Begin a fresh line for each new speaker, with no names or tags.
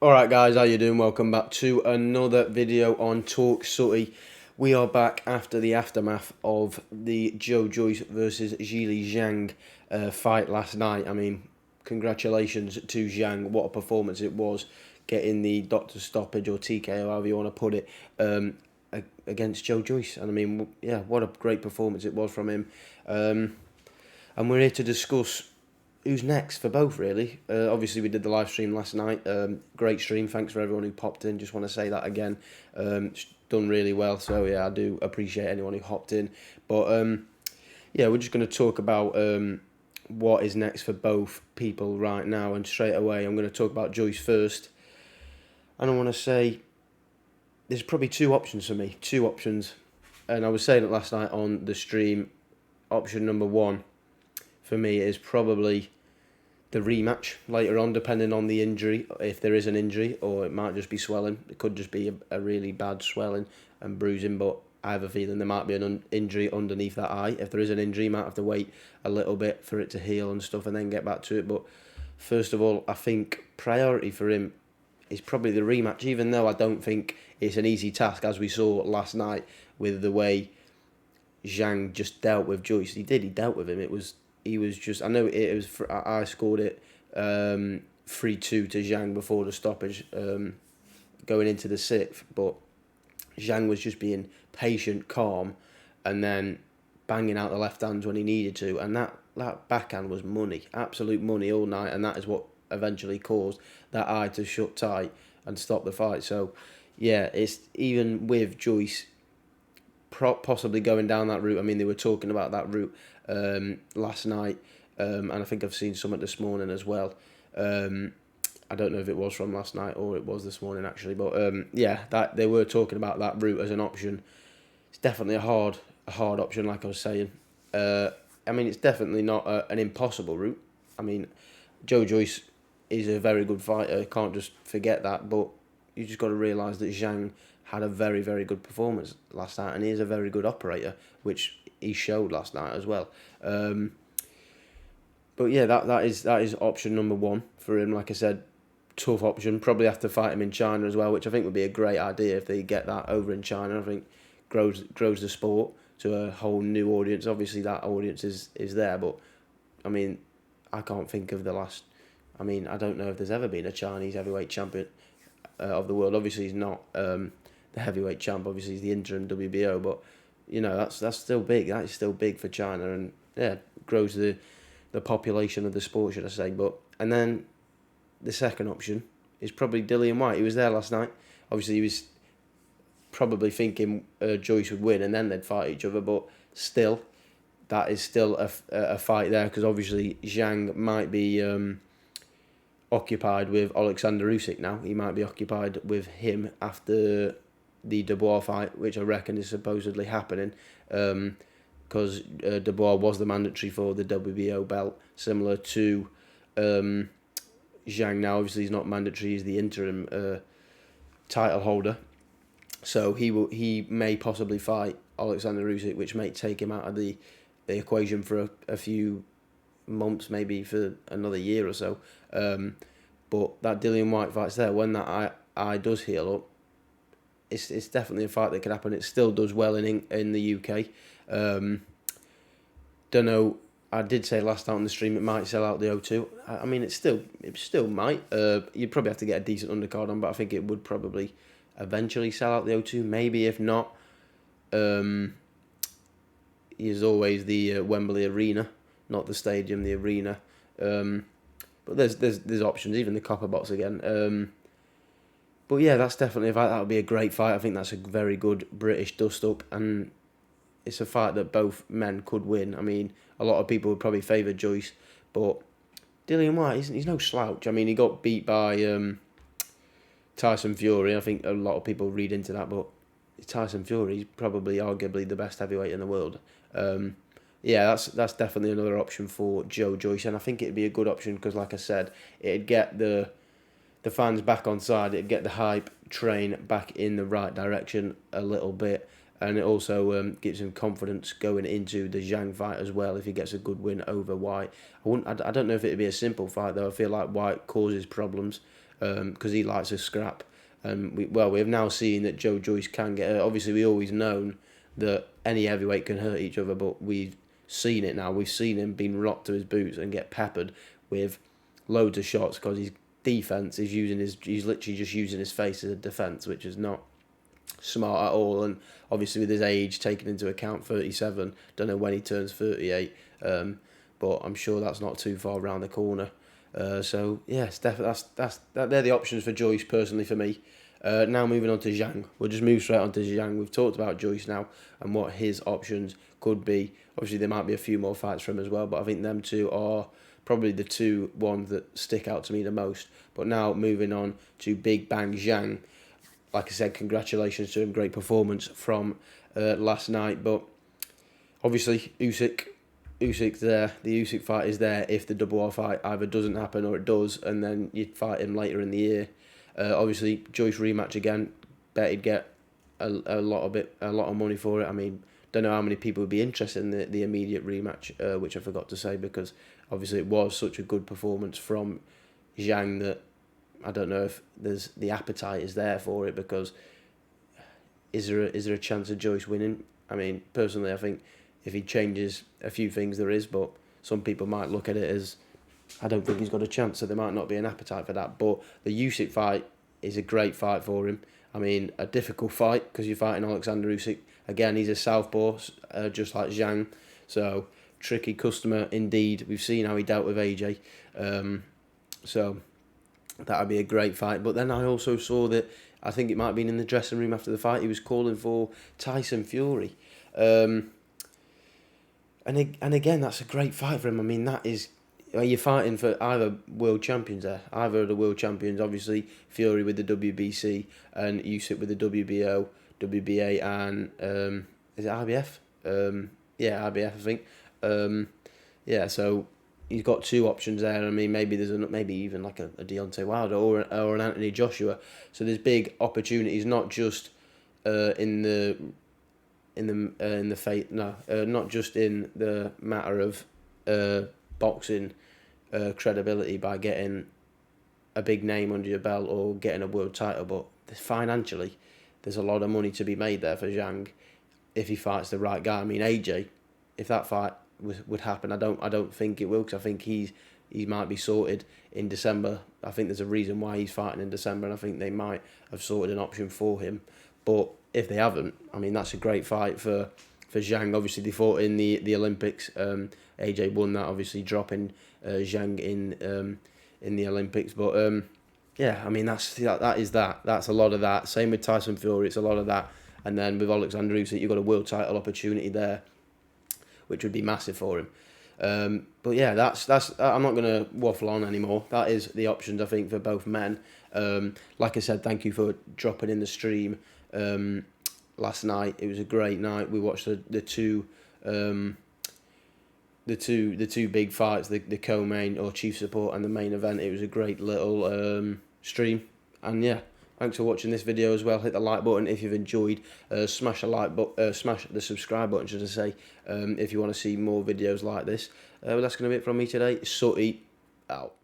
Alright guys, how you doing? Welcome back to another video on JOYCE. We are back after the aftermath of the JOYCE versus ZHANG fight last night. I mean, congratulations to Zhang. What a performance it was, getting the doctor stoppage or TKO, however you want to put it, against JOYCE. And I mean, yeah, what a great performance it was from him. And we're here to discuss who's next for both, really. Obviously, we did the live stream last night. Great stream. Thanks for everyone who popped in. Just want to say that again. It's done really well. So, yeah, I do appreciate anyone who hopped in. But, yeah, we're just going to talk about what is next for both people right now. And straight away, I'm going to talk about JOYCE first. And I want to say there's probably two options for me. Two options. And I was saying it last night on the stream. Option number one for me is probably the rematch later on, depending on the injury, if there is an injury, or it might just be swelling. It could just be a really bad swelling and bruising, but I have a feeling there might be an injury underneath that eye. If there is an injury, you might have to wait a little bit for it to heal and stuff and then get back to it. But first of all, I think priority for him is probably the rematch, even though I don't think it's an easy task, as we saw last night with the way Zhang just dealt with JOYCE. He dealt with him. He was just, I know it was, I scored it 3-2 to Zhang before the stoppage, going into the sixth, but Zhang was just being patient, calm, and then banging out the left hands when he needed to, and that backhand was money, absolute money all night, and that is what eventually caused that eye to shut tight and stop the fight. So, yeah, it's even with JOYCE possibly going down that route. I mean, they were talking about that route last night, and I think I've seen something this morning as well. I don't know if it was from last night or it was this morning actually, but yeah, that they were talking about that route as an option. It's definitely a hard option, like I was saying. I mean, it's definitely not an impossible route. I mean, JOYCE is a very good fighter. Can't just forget that, but you just got to realise that Zhang had a very, very good performance last night, and he is a very good operator, which he showed last night as well. But yeah, that is option number one for him. Like I said, tough option. Probably have to fight him in China as well, which I think would be a great idea if they get that over in China. I think grows the sport to a whole new audience. Obviously, that audience is there, but I mean, I can't think of the last. I mean, I don't know if there's ever been a Chinese heavyweight champion of the world. Obviously, he's not the heavyweight champ. Obviously, he's the interim WBO, but you know that's still big. That is still big for China, and yeah, grows the population of the sport, should I say. But and then the second option is probably Dillian Whyte. He was there last night. Obviously, he was probably thinking JOYCE would win and then they'd fight each other, but still, that is still a fight there, because obviously Zhang might be occupied with Alexander Usyk now. He might be occupied with him after the Dubois fight, which I reckon is supposedly happening, because Dubois was the mandatory for the WBO belt, similar to Zhang now. Obviously, he's not mandatory; he's the interim title holder. So he may possibly fight Alexander Usyk, which may take him out of the equation for a few months, maybe for another year or so. But that Dillian Whyte fight's there. When that eye does heal up, it's definitely a fight that could happen. It still does well in the UK. Don't know. I did say last night on the stream it might sell out the O2. I mean, it still might. You'd probably have to get a decent undercard on, but I think it would probably eventually sell out the O2. Maybe if not, is always the Wembley Arena, not the stadium, the arena. But there's options, even the Copper Box again. But yeah, that's definitely a fight. That would be a great fight. I think that's a very good British dust-up, and it's a fight that both men could win. I mean, a lot of people would probably favour JOYCE, but Dillian Whyte, he's no slouch. I mean, he got beat by Tyson Fury. I think a lot of people read into that, but Tyson Fury is probably arguably the best heavyweight in the world. Yeah, that's definitely another option for JOYCE, and I think it'd be a good option because, like I said, it'd get the fans back on side, it'd get the hype train back in the right direction a little bit, and it also gives him confidence going into the Zhang fight as well if he gets a good win over Whyte. I don't know if it'd be a simple fight though. I feel like Whyte causes problems. because he likes a scrap. And we have now seen that Joe Joyce can get hurt. Obviously, we always known that any heavyweight can hurt each other, but we've seen it now. We've seen him being rocked to his boots and get peppered with loads of shots because his defense is he's literally just using his face as a defense, which is not smart at all. And obviously with his age taken into account, 37, don't know when he turns 38, but I'm sure that's not too far around the corner. So yes, definitely they're the options for Joyce personally for me. Now moving on to Zhang. We'll just move straight on to Zhang. We've talked about Joyce now and what his options could be. Obviously there might be a few more fights for him as well, but I think them two are probably the two ones that stick out to me the most. But now moving on to Big Bang Zhang. Like I said, congratulations to him. Great performance from last night. But obviously Usyk's there. The Usyk fight is there if the double R fight either doesn't happen or it does, and then you'd fight him later in the year. Obviously Joyce rematch again. Bet he'd get a lot of money for it. I mean, don't know how many people would be interested in the immediate rematch, which I forgot to say, because obviously it was such a good performance from Zhang that I don't know if the appetite is there for it, because is there a chance of Joyce winning? I mean, personally, I think if he changes a few things, there is, but some people might look at it as I don't think he's got a chance, so there might not be an appetite for that. But the Usyk fight is a great fight for him. I mean, a difficult fight because you're fighting Alexander Usyk. Again, he's a southpaw, just like Zhang, so tricky customer indeed. We've seen how he dealt with AJ, so that would be a great fight. But then I also saw that, I think it might have been in the dressing room after the fight, he was calling for Tyson Fury. And again, that's a great fight for him. I mean, that is, you're fighting for either world champions there. Either of the world champions, obviously Fury with the WBC and Usyk with the WBO, WBA and, is it IBF? Yeah, IBF, I think. Yeah, so he's got two options there. I mean, maybe maybe even like a Deontay Wilder or an Anthony Joshua. So there's big opportunities, not just not just in the matter of boxing credibility by getting a big name under your belt or getting a world title, but financially, there's a lot of money to be made there for Zhang if he fights the right guy. I mean, AJ, if that fight would happen, I don't think it will, because I think he might be sorted in December. I think there's a reason why he's fighting in December, and I think they might have sorted an option for him. But if they haven't, I mean, that's a great fight for Zhang. Obviously, they fought in the Olympics. AJ won that, obviously dropping Zhang in the Olympics. But yeah, I mean, that's a lot of that. Same with Tyson Fury, it's a lot of that. And then with Alexander Usyk, you've got a world title opportunity there, which would be massive for him. But yeah, that's I'm not going to waffle on anymore. That is the options, I think, for both men. Like I said, thank you for dropping in the stream last night. It was a great night. We watched the two big fights, the co-main or chief support and the main event. It was a great little stream. And yeah, thanks for watching this video as well. Hit the like button if you've enjoyed. Smash the like button, smash the subscribe button, should I say, if you want to see more videos like this. That's going to be it from me today. Sooty out.